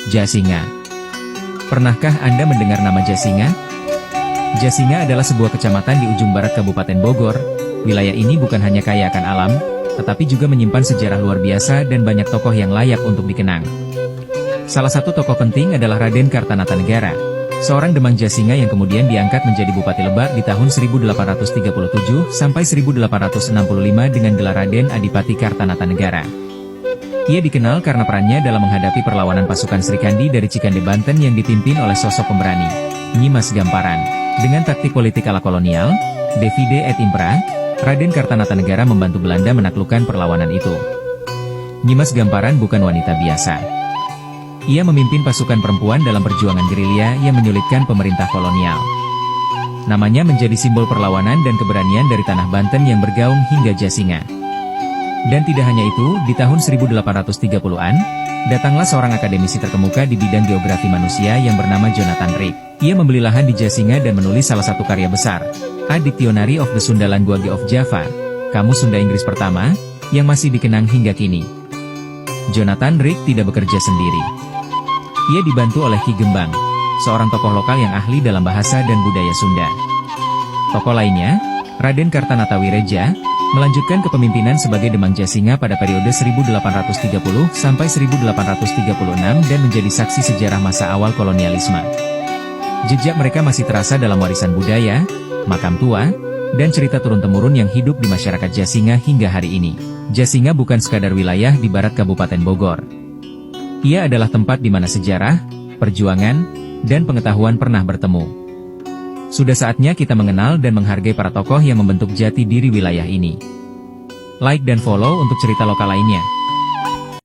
Jasinga. Pernahkah Anda mendengar nama Jasinga? Jasinga adalah sebuah kecamatan di ujung barat Kabupaten Bogor. Wilayah ini bukan hanya kaya akan alam, tetapi juga menyimpan sejarah luar biasa dan banyak tokoh yang layak untuk dikenang. Salah satu tokoh penting adalah Raden Kartanatanegara, seorang Demang Jasinga yang kemudian diangkat menjadi Bupati Lebak di tahun 1837 sampai 1865 dengan gelar Raden Adipati Kartanatanegara. Ia dikenal karena perannya dalam menghadapi perlawanan pasukan Srikandi dari Cikande Banten yang dipimpin oleh sosok pemberani, Nyi Mas Gamparan. Dengan taktik politik ala kolonial, Divide et Impera, Raden Kartanatanegara membantu Belanda menaklukkan perlawanan itu. Nyi Mas Gamparan bukan wanita biasa. Ia memimpin pasukan perempuan dalam perjuangan gerilya yang menyulitkan pemerintah kolonial. Namanya menjadi simbol perlawanan dan keberanian dari tanah Banten yang bergaung hingga Jasinga. Dan tidak hanya itu, di tahun 1830-an, datanglah seorang akademisi terkemuka di bidang geografi manusia yang bernama Jonathan Rig. Ia membeli lahan di Jasinga dan menulis salah satu karya besar, A Dictionary of the Sunda Language of Java, Kamus Sunda Inggris pertama, yang masih dikenang hingga kini. Jonathan Rig tidak bekerja sendiri. Ia dibantu oleh Ki Gembang, seorang tokoh lokal yang ahli dalam bahasa dan budaya Sunda. Tokoh lainnya, Raden Kartanatawireja, melanjutkan kepemimpinan sebagai Demang Jasinga pada periode 1830 sampai 1836 dan menjadi saksi sejarah masa awal kolonialisme. Jejak mereka masih terasa dalam warisan budaya, makam tua, dan cerita turun-temurun yang hidup di masyarakat Jasinga hingga hari ini. Jasinga bukan sekadar wilayah di barat Kabupaten Bogor. Ia adalah tempat di mana sejarah, perjuangan, dan pengetahuan pernah bertemu. Sudah saatnya kita mengenal dan menghargai para tokoh yang membentuk jati diri wilayah ini. Like dan follow untuk cerita lokal lainnya.